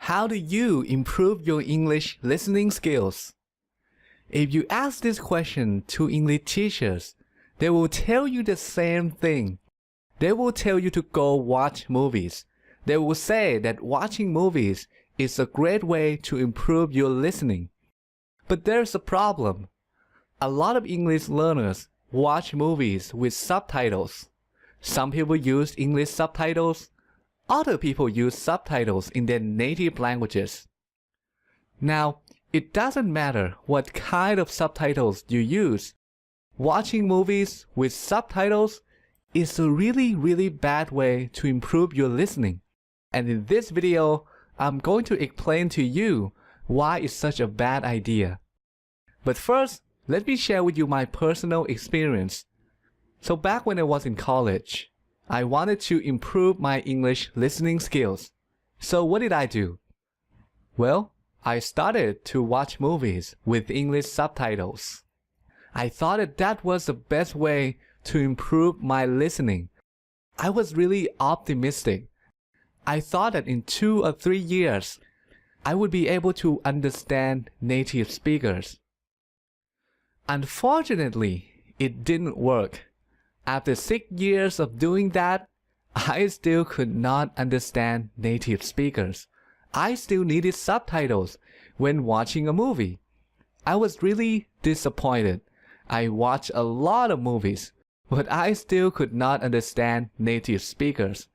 How do you improve your English listening skills? If you ask this question to English teachers, they will tell you the same thing. They will tell you to go watch movies. They will say that watching movies is a great way to improve your listening. But there's a problem. A lot of English learners watch movies with subtitles. Some people use English subtitles. Other people use subtitles in their native languages. Now, it doesn't matter what kind of subtitles you use. Watching movies with subtitles is a really bad way to improve your listening. And in this video, I'm going to explain to you why it's such a bad idea. But first, let me share with you my personal experience. So back when I was in college, I wanted to improve my English listening skills. So what did I do? Well, I started to watch movies with English subtitles. I thought that was the best way to improve my listening. I was really optimistic. I thought that in 2 or 3 years, I would be able to understand native speakers. Unfortunately, it didn't work. After 6 years of doing that, I still could not understand native speakers. I still needed subtitles when watching a movie. I was really disappointed. I watched a lot of movies, but I still could not understand native speakers.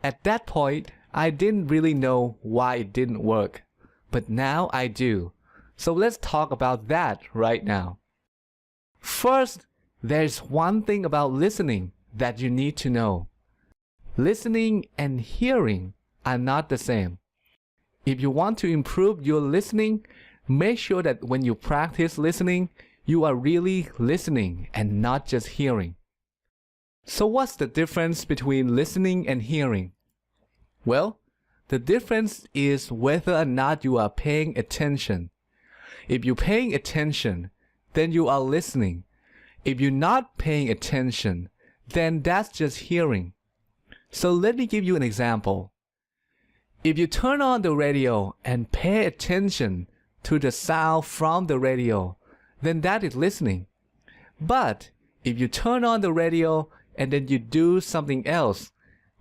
At that point, I didn't really know why it didn't work, but now I do. So let's talk about that right now. First, there's one thing about listening that you need to know. Listening and hearing are not the same. If you want to improve your listening, make sure that when you practice listening, you are really listening and not just hearing. So what's the difference between listening and hearing? Well, the difference is whether or not you are paying attention. If you're paying attention, then you are listening. If you're not paying attention, then that's just hearing. So let me give you an example. If you turn on the radio and pay attention to the sound from the radio, then that is listening. But if you turn on the radio and then you do something else,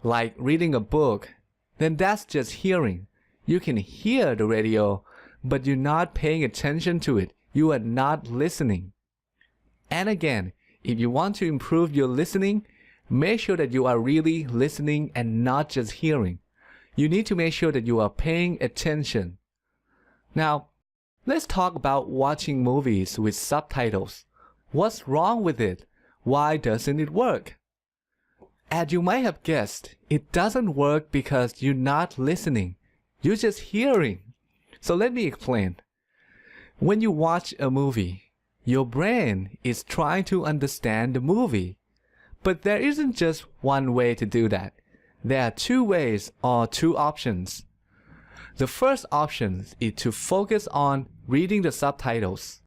like reading a book, then that's just hearing. You can hear the radio, but you're not paying attention to it. You are not listening. And again, if you want to improve your listening, make sure that you are really listening and not just hearing. You need to make sure that you are paying attention. Now, let's talk about watching movies with subtitles. What's wrong with it? Why doesn't it work? As you might have guessed, it doesn't work because you're not listening. You're just hearing. So let me explain. When you watch a movie, your brain is trying to understand the movie. But there isn't just one way to do that. There are 2 ways or 2 options. The first option is to focus on reading the subtitles.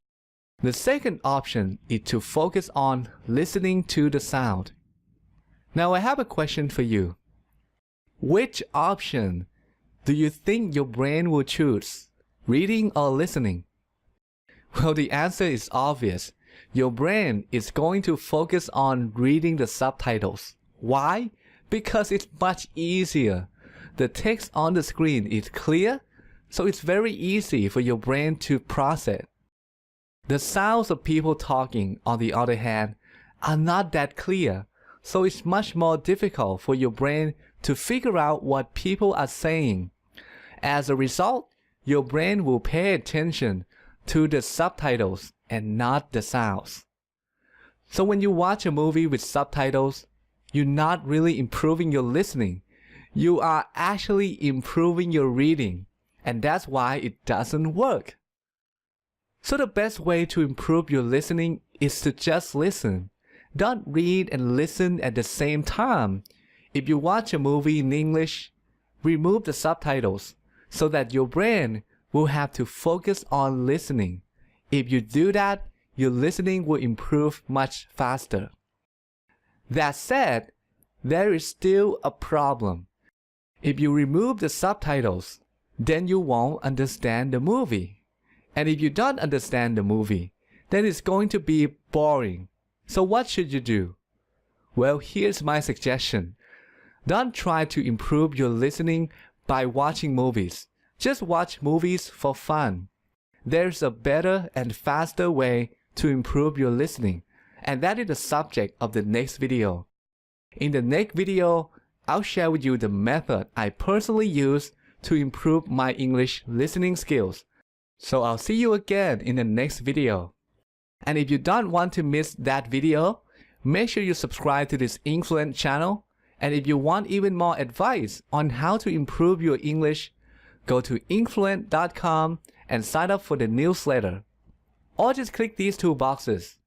The second option is to focus on listening to the sound. Now I have a question for you. Which option do you think your brain will choose? Reading or listening? Well, the answer is obvious. Your brain is going to focus on reading the subtitles. Why? Because it's much easier. The text on the screen is clear, so it's very easy for your brain to process. The sounds of people talking, on the other hand, are not that clear, so it's much more difficult for your brain to figure out what people are saying. As a result, your brain will pay attention to the subtitles and not the sounds. So when you watch a movie with subtitles, you're not really improving your listening. You are actually improving your reading, and that's why it doesn't work. So the best way to improve your listening is to just listen. Don't read and listen at the same time. If you watch a movie in English, remove the subtitles so that your brain will have to focus on listening. If you do that, your listening will improve much faster. That said, there is still a problem. If you remove the subtitles, then you won't understand the movie. And if you don't understand the movie, then it's going to be boring. So what should you do? Well, here's my suggestion. Don't try to improve your listening by watching movies. Just watch movies for fun. There's a better and faster way to improve your listening, and that is the subject of the next video. In the next video, I'll share with you the method I personally use to improve my English listening skills. So I'll see you again in the next video. And if you don't want to miss that video, make sure you subscribe to this Influent channel. And if you want even more advice on how to improve your English, go to influent.com and sign up for the newsletter. Or just click these two boxes.